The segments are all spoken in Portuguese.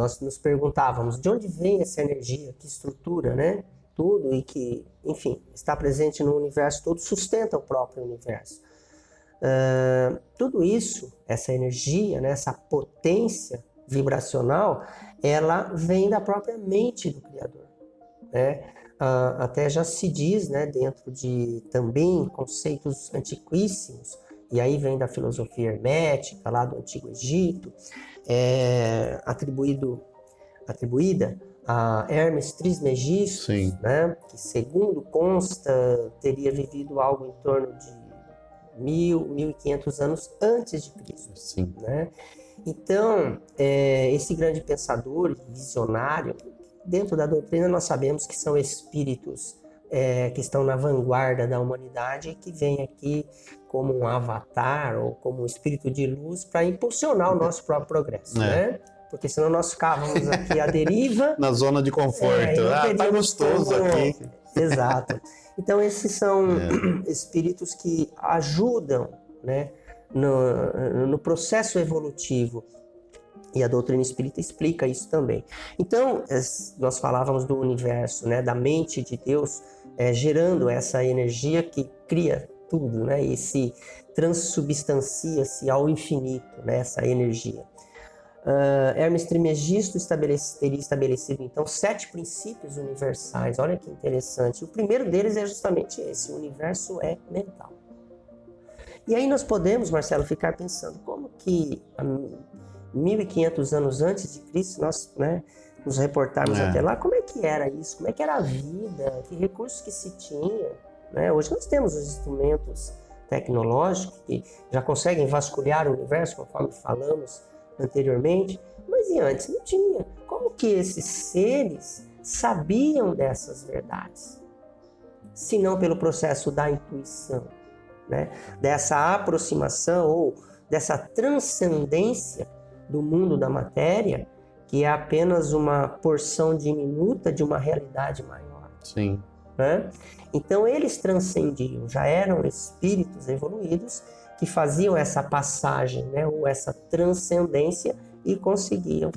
nós nos perguntávamos de onde vem essa energia, que estrutura, né? Tudo e que, enfim, está presente no universo todo, sustenta o próprio universo. Tudo isso, essa energia, né, essa potência vibracional, ela vem da própria mente do Criador, né? Até já se diz, né, dentro de também conceitos antiquíssimos, e aí vem da filosofia hermética, lá do Antigo Egito, atribuída a Hermes Trismegisto, né, que segundo consta teria vivido algo em torno de 1.500 anos antes de Cristo. Sim. Né? Então, esse grande pensador, visionário, dentro da doutrina nós sabemos que são espíritos que estão na vanguarda da humanidade e que vêm aqui como um avatar ou como um espírito de luz para impulsionar o nosso próprio progresso, né? Porque senão nós ficávamos aqui à deriva. Na zona de conforto. Tá gostoso aqui. Exato. Então esses são espíritos que ajudam, né, no processo evolutivo. E a doutrina espírita explica isso também. Então, nós falávamos do universo, né, da mente de Deus, gerando essa energia que cria tudo, né, e se transubstancia-se ao infinito, né, essa energia. Hermes Trismegisto teria estabelecido, então, 7 princípios universais. Olha que interessante. O primeiro deles é justamente esse: o universo é mental. E aí nós podemos, Marcelo, ficar pensando como que 1.500 anos antes de Cristo, nós, né, nos reportarmos até lá, como é que era isso? Como é que era a vida? Que recursos que se tinha? Né? Hoje nós temos os instrumentos tecnológicos que já conseguem vasculhar o universo, conforme falamos anteriormente, mas e antes não tinha. Como que esses seres sabiam dessas verdades? Se não pelo processo da intuição, né? Dessa aproximação ou dessa transcendência do mundo da matéria, que é apenas uma porção diminuta de uma realidade maior. Sim. Né? Então eles transcendiam, já eram espíritos evoluídos que faziam essa passagem, né, ou essa transcendência e conseguiam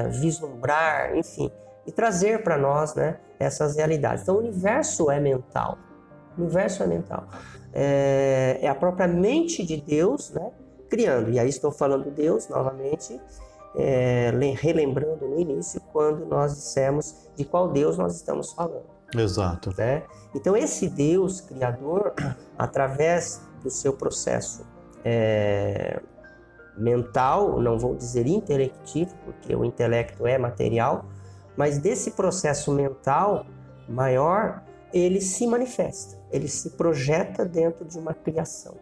vislumbrar, enfim, e trazer para nós, né, essas realidades. Então o universo é mental. O universo é mental. É a própria mente de Deus, né, criando. E aí estou falando Deus novamente, relembrando no início quando nós dissemos de qual Deus nós estamos falando. Exato. Né? Então esse Deus criador, através do seu processo mental, não vou dizer intelectivo, porque o intelecto é material, mas desse processo mental maior, ele se manifesta, ele se projeta dentro de uma criação,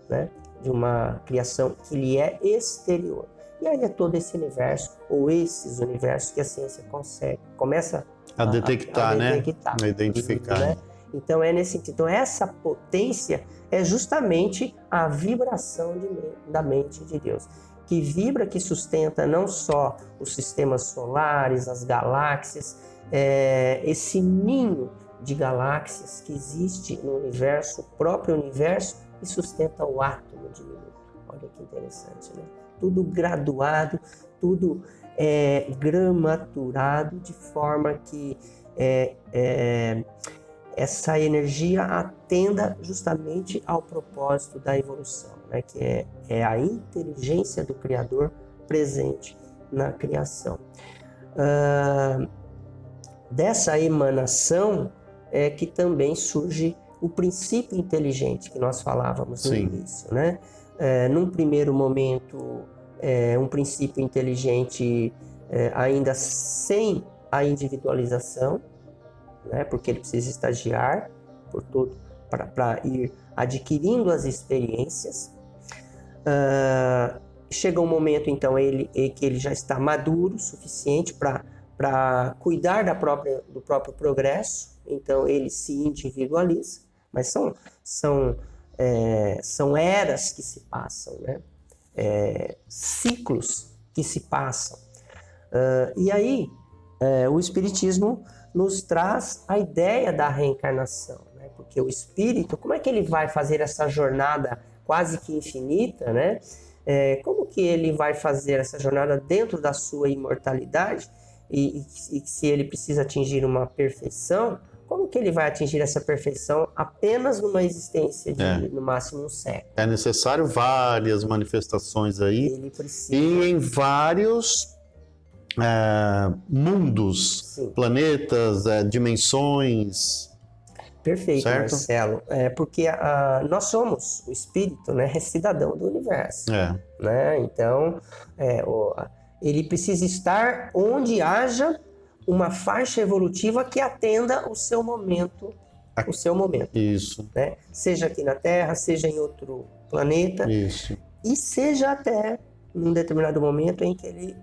né? De uma criação que lhe é exterior. E aí é todo esse universo, ou esses universos que a ciência começa a detectar, né? A identificar. Né? Então é nesse sentido. Então essa potência é justamente a vibração da mente de Deus, que vibra, que sustenta não só os sistemas solares, as galáxias, esse ninho de galáxias que existe no universo, o próprio universo, e sustenta o átomo diminuto. Olha que interessante, né? Tudo graduado, tudo gramaturado, de forma que essa energia atenda justamente ao propósito da evolução, né? Que é a inteligência do Criador presente na criação. Dessa emanação é que também surge o princípio inteligente que nós falávamos no início, né? Num primeiro momento, um princípio inteligente ainda sem a individualização, né? Porque ele precisa estagiar por todo para ir adquirindo as experiências. Chega um momento, então, que ele já está maduro o suficiente para cuidar do próprio progresso, então ele se individualiza, mas são eras que se passam, né? Ciclos que se passam. E aí o Espiritismo nos traz a ideia da reencarnação, né? Porque o espírito, como é que ele vai fazer essa jornada quase que infinita, né? como que ele vai fazer essa jornada dentro da sua imortalidade e se ele precisa atingir uma perfeição, como que ele vai atingir essa perfeição apenas numa existência de, no máximo, um século? É necessário várias manifestações aí. Ele precisa... E em vários mundos, Sim. planetas, dimensões. Perfeito, certo? Marcelo. Porque nós somos, o espírito, né, é cidadão do universo. Né? Então, ele precisa estar onde haja uma faixa evolutiva que atenda o seu momento. Isso. Né? Seja aqui na Terra, seja em outro planeta. Isso. E seja até num determinado momento em que ele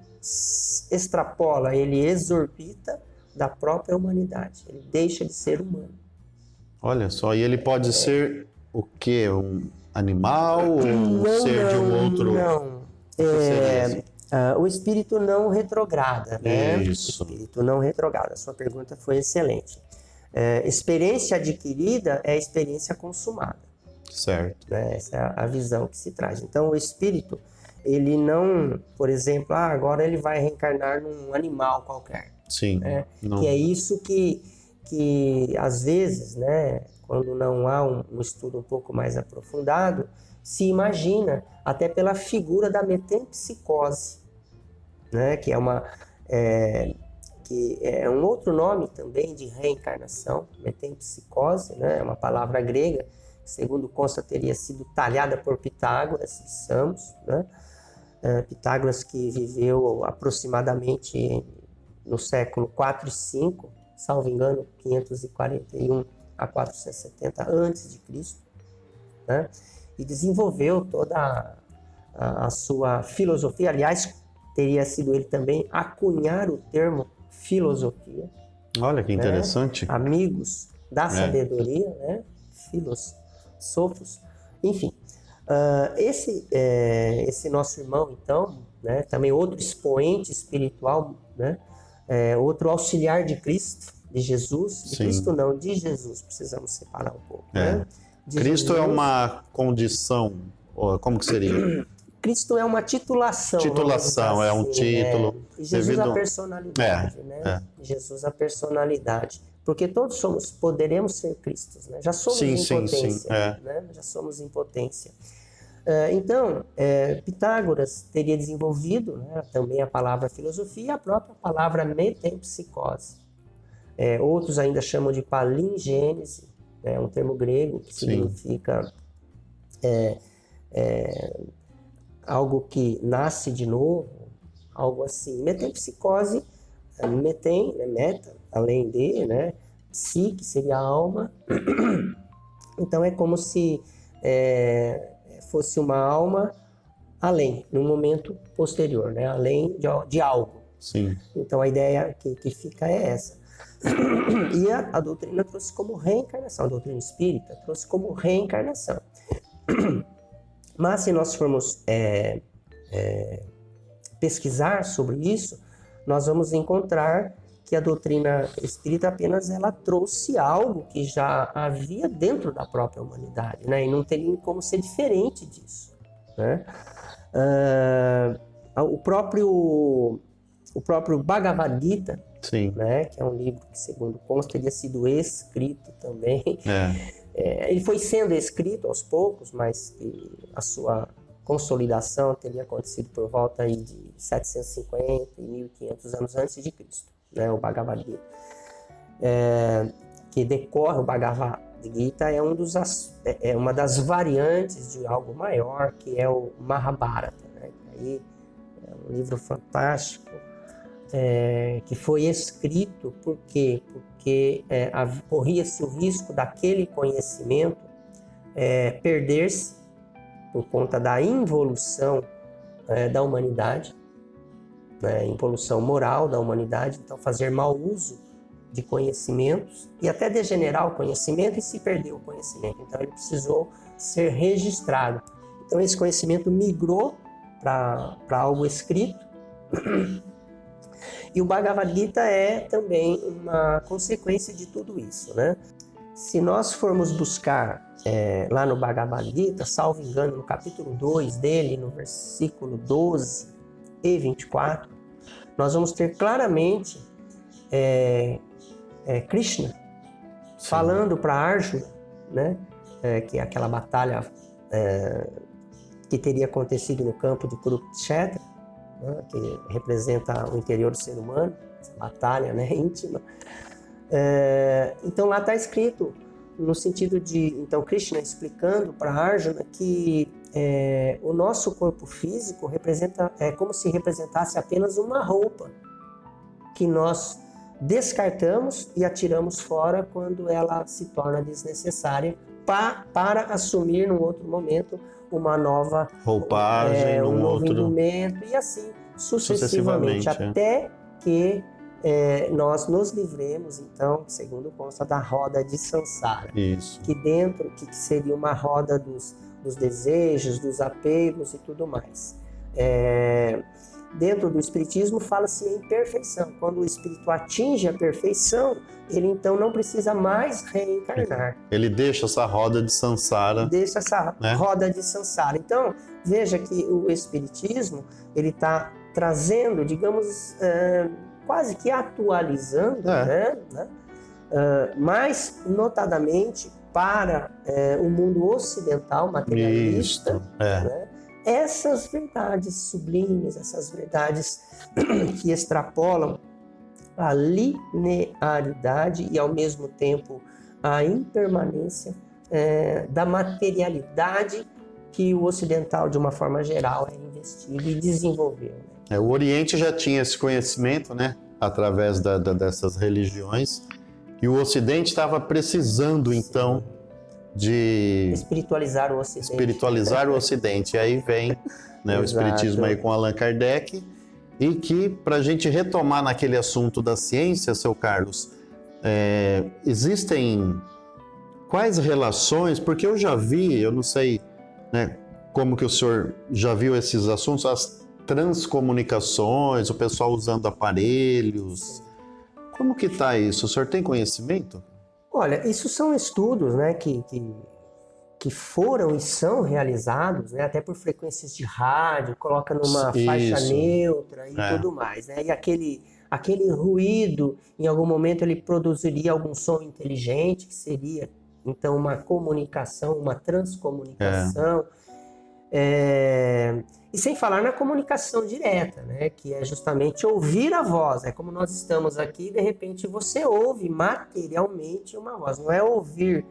extrapola, ele exorbita da própria humanidade. Ele deixa de ser humano. Olha só, e ele pode ser o quê? Um animal ou um ser de um outro? Não. O espírito não retrograda, né? Isso. O espírito não retrograda. A sua pergunta foi excelente. Experiência adquirida é experiência consumada. Certo. Né? Essa é a visão que se traz. Então, o espírito, ele não, por exemplo, agora ele vai reencarnar num animal qualquer. Sim. Né? Não. Que é isso que às vezes, né, quando não há um estudo um pouco mais aprofundado, se imagina até pela figura da metempsicose, né, que é um outro nome também de reencarnação. Metempsicose, né, é uma palavra grega, que, segundo consta, teria sido talhada por Pitágoras de Samos, né? Pitágoras, que viveu aproximadamente no século 4 e 5, salvo engano, 541 a 470 a.C., né? E desenvolveu toda a sua filosofia. Aliás, teria sido ele também a cunhar o termo filosofia. Olha que interessante. Né? Amigos da sabedoria, né? Filósofos. Enfim, esse nosso irmão, então, né? Também outro expoente espiritual, né? Outro auxiliar de Cristo, de Jesus, de Cristo não, de Jesus, precisamos separar um pouco. Né? Cristo Jesus, é uma condição, como que seria? Cristo é uma titulação. Titulação, assim, é um título. E Jesus a personalidade, né? Jesus a personalidade. Porque todos poderemos ser Cristos, né? Já somos em potência, né? Já somos em potência. Então, Pitágoras teria desenvolvido, né, também a palavra filosofia e a própria palavra metempsicose. Outros ainda chamam de palingênese, né, um termo grego que significa algo que nasce de novo, algo assim. Metempsicose, metem, né, meta, além de, né, psique seria a alma. Então é como se fosse uma alma além, num momento posterior, né? Além de algo. Sim. Então a ideia que fica é essa. E a doutrina trouxe como reencarnação, a doutrina espírita trouxe como reencarnação. Mas se nós formos pesquisar sobre isso, nós vamos encontrar que a doutrina espírita apenas ela trouxe algo que já havia dentro da própria humanidade, né? E não teria como ser diferente disso, né? O próprio Bhagavad Gita, né? Que é um livro que, segundo consta, teria sido escrito também. Ele foi sendo escrito aos poucos, mas a sua consolidação teria acontecido por volta aí de 750 e 1500 anos antes de Cristo. Né, o Bhagavad Gita, que decorre, o Bhagavad Gita é uma das variantes de algo maior, que é o Mahabharata, né? Aí é um livro fantástico, que foi escrito por quê? Porque corria-se o risco daquele conhecimento perder-se por conta da involução da humanidade, involução moral da humanidade, então fazer mau uso de conhecimentos e até degenerar o conhecimento e se perder o conhecimento. Então ele precisou ser registrado. Então esse conhecimento migrou para algo escrito. E o Bhagavad Gita é também uma consequência de tudo isso, né? Se nós formos buscar lá no Bhagavad Gita, salvo engano, no capítulo 2 dele, no versículo 12 e 24, nós vamos ter claramente Krishna falando para Arjuna, né, que é aquela batalha que teria acontecido no campo de Kurukshetra, né, que representa o interior do ser humano, essa batalha, né, íntima. Então lá está escrito no sentido de, então, Krishna explicando para Arjuna que o nosso corpo físico é como se representasse apenas uma roupa que nós descartamos e atiramos fora quando ela se torna desnecessária para assumir num outro momento uma nova roupagem, um novo outro indumento e assim sucessivamente até que nós nos livremos, então, segundo consta, da roda de Sansara. Isso. Que dentro, que seria uma roda dos desejos, dos apegos e tudo mais. Dentro do Espiritismo fala-se em perfeição. Quando o espírito atinge a perfeição, ele então não precisa mais reencarnar. Ele deixa essa roda de Sansara. Deixa essa roda de Sansara. Então, veja que o Espiritismo, ele está trazendo, digamos, quase que atualizando, né? Mais notadamente para o mundo ocidental, materialista, né? Essas verdades sublimes, essas verdades que extrapolam a linearidade e, ao mesmo tempo, a impermanência da materialidade que o ocidental, de uma forma geral, é investido e desenvolveu. Né? O Oriente já tinha esse conhecimento, né, através dessas religiões, e o Ocidente estava precisando, então, de espiritualizar o Ocidente. E aí vem, né, o Espiritismo aí com Allan Kardec, e que, para a gente retomar naquele assunto da ciência, seu Carlos, existem quais relações, porque eu já vi, eu não sei, né, como que o senhor já viu esses assuntos, as transcomunicações, o pessoal usando aparelhos, como que está isso? O senhor tem conhecimento? Olha, isso são estudos, né, que foram e são realizados, né, até por frequências de rádio, coloca numa faixa neutra e tudo mais. Né? E aquele ruído, em algum momento, ele produziria algum som inteligente, que seria, então, uma comunicação, uma transcomunicação. E sem falar na comunicação direta, né? Que é justamente ouvir a voz. É como nós estamos aqui, de repente você ouve materialmente uma voz. Não é ouvir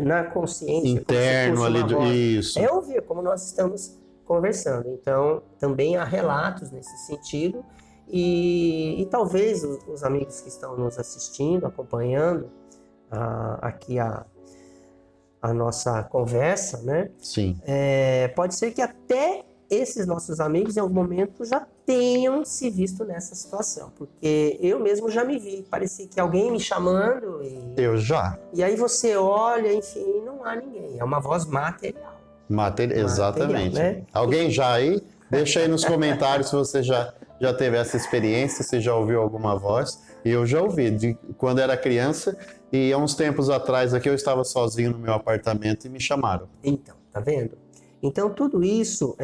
na consciência interno ali do isso. É ouvir como nós estamos conversando. Então, também há relatos nesse sentido e talvez os amigos que estão nos assistindo, acompanhando aqui a nossa conversa, né? Sim. Pode ser que até esses nossos amigos em algum momento já tenham se visto nessa situação, porque eu mesmo já me vi, parecia que alguém me chamando eu já. E aí você olha, enfim, não há ninguém, é uma voz material. Exatamente. Né? Alguém já aí? Deixa aí nos comentários se você já teve essa experiência, se já ouviu alguma voz. E eu já ouvi, de quando era criança, e há uns tempos atrás aqui eu estava sozinho no meu apartamento e me chamaram. Então, tá vendo? Então tudo isso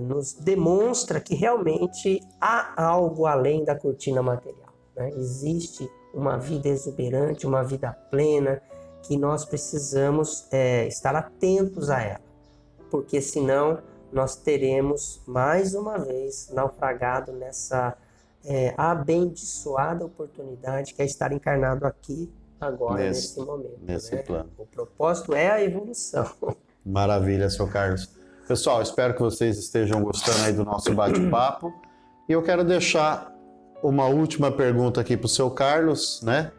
nos demonstra que realmente há algo além da cortina material. Né? Existe uma vida exuberante, uma vida plena, que nós precisamos estar atentos a ela. Porque senão nós teremos mais uma vez naufragado nessa abençoada oportunidade que é estar encarnado aqui, agora, nesse momento. Nesse plano. O propósito é a evolução. Maravilha, seu Carlos. Pessoal, espero que vocês estejam gostando aí do nosso bate-papo. E eu quero deixar uma última pergunta aqui para o seu Carlos, né?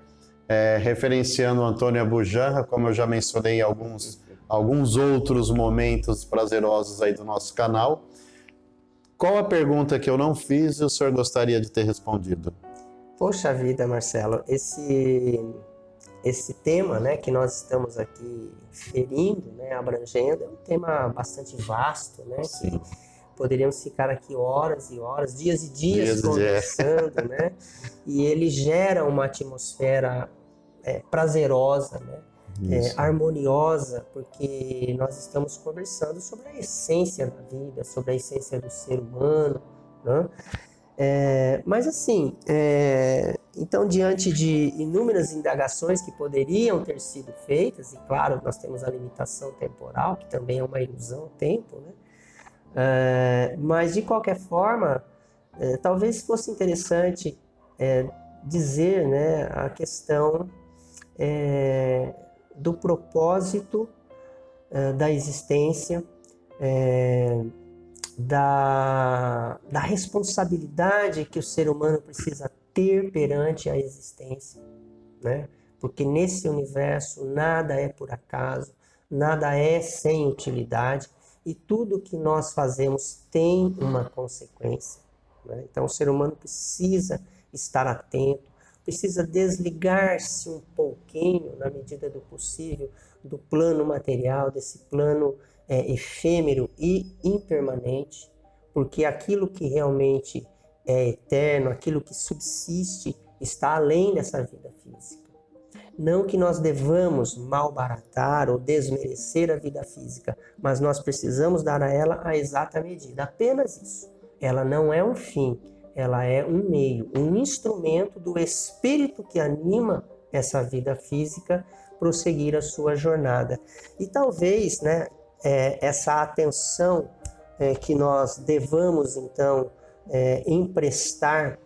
Referenciando o Antônio Abujamra, como eu já mencionei em alguns outros momentos prazerosos aí do nosso canal. Qual a pergunta que eu não fiz e o senhor gostaria de ter respondido? Poxa vida, Marcelo, esse tema, né, que nós estamos aqui ferindo, né, abrangendo, é um tema bastante vasto, né? Sim. Poderíamos ficar aqui horas e horas, dias e dias conversando, né? E ele gera uma atmosfera prazerosa, né? harmoniosa, porque nós estamos conversando sobre a essência da vida, sobre a essência do ser humano, né? Mas assim, então diante de inúmeras indagações que poderiam ter sido feitas, e claro, nós temos a limitação temporal, que também é uma ilusão, o tempo, né? Mas de qualquer forma, talvez fosse interessante dizer, né, a questão do propósito da existência, da responsabilidade que o ser humano precisa ter perante a existência, né? Porque nesse universo nada é por acaso, nada é sem utilidade, e tudo que nós fazemos tem uma consequência, né? Então o ser humano precisa estar atento, precisa desligar-se um pouquinho, na medida do possível, do plano material, desse plano efêmero e impermanente, porque aquilo que realmente é eterno, aquilo que subsiste, está além dessa vida física. Não que nós devamos malbaratar ou desmerecer a vida física, mas nós precisamos dar a ela a exata medida, apenas isso. Ela não é um fim, ela é um meio, um instrumento do espírito que anima essa vida física prosseguir a sua jornada. E talvez, né, essa atenção que nós devamos, então, emprestar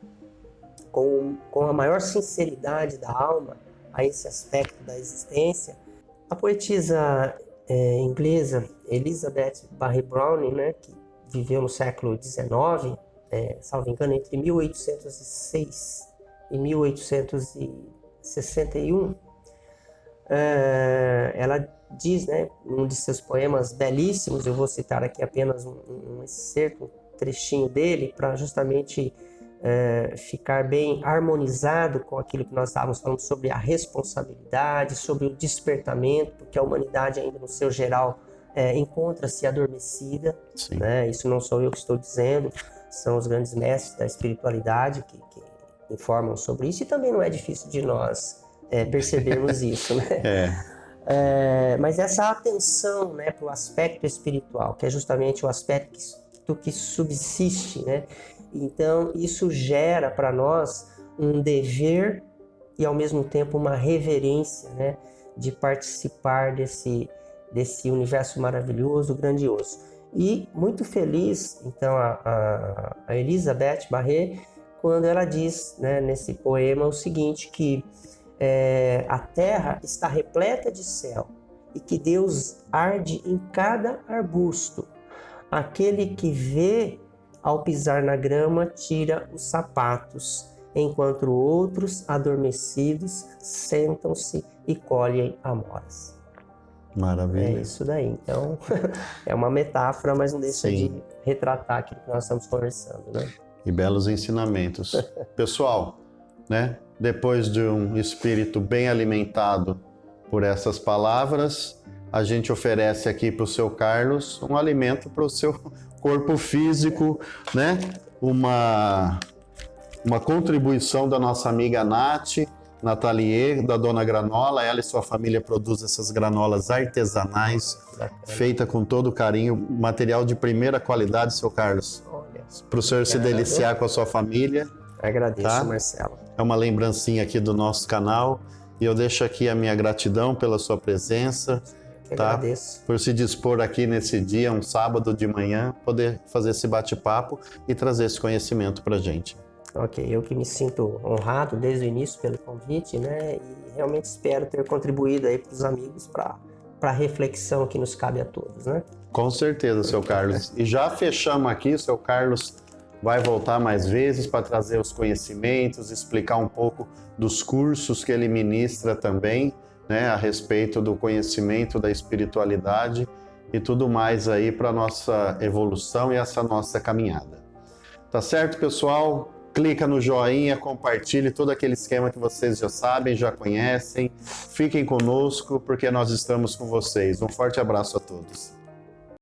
com a maior sinceridade da alma a esse aspecto da existência. A poetisa inglesa Elizabeth Barry Browning, né, que viveu no século XIX, salvo engano, entre 1806 e 1861, ela diz, né, num de seus poemas belíssimos, eu vou citar aqui apenas um excerto, um trechinho dele, para justamente ficar bem harmonizado com aquilo que nós estávamos falando sobre a responsabilidade, sobre o despertamento, porque a humanidade ainda no seu geral encontra-se adormecida, né? Isso não sou eu que estou dizendo, são os grandes mestres da espiritualidade que informam sobre isso, e também não é difícil de nós percebermos isso, né? Mas essa atenção, né, para o aspecto espiritual, que é justamente o aspecto que subsiste, né? Então, isso gera para nós um dever e, ao mesmo tempo, uma reverência, né, de participar desse universo maravilhoso, grandioso. E muito feliz, então, a Elizabeth Barré, quando ela diz, né, nesse poema o seguinte, que a terra está repleta de céu e que Deus arde em cada arbusto. Aquele que vê ao pisar na grama tira os sapatos, enquanto outros, adormecidos, sentam-se e colhem amoras. Maravilha. É isso daí. Então, é uma metáfora, mas não deixa de retratar aquilo que nós estamos conversando, né? E belos ensinamentos. Pessoal, né? Depois de um espírito bem alimentado por essas palavras, a gente oferece aqui para o seu Carlos um alimento para o seu corpo físico, né? Uma contribuição da nossa amiga Nath Natalier, da Dona Granola. Ela e sua família produzem essas granolas artesanais, feita com todo carinho, material de primeira qualidade, seu Carlos. Para o senhor se deliciar com a sua família. Agradeço, tá? Marcelo. É uma lembrancinha aqui do nosso canal e eu deixo aqui a minha gratidão pela sua presença. Tá? Agradeço. Por se dispor aqui nesse dia, um sábado de manhã, poder fazer esse bate-papo e trazer esse conhecimento para a gente. Ok, eu que me sinto honrado desde o início pelo convite, né? E realmente espero ter contribuído aí para os amigos para a reflexão que nos cabe a todos, né? Com certeza, seu Carlos. E já fechamos aqui, seu Carlos vai voltar mais vezes para trazer os conhecimentos, explicar um pouco dos cursos que ele ministra também, né, a respeito do conhecimento da espiritualidade e tudo mais aí para a nossa evolução e essa nossa caminhada. Tá certo, pessoal? Clica no joinha, compartilhe todo aquele esquema que vocês já sabem, já conhecem. Fiquem conosco, porque nós estamos com vocês. Um forte abraço a todos.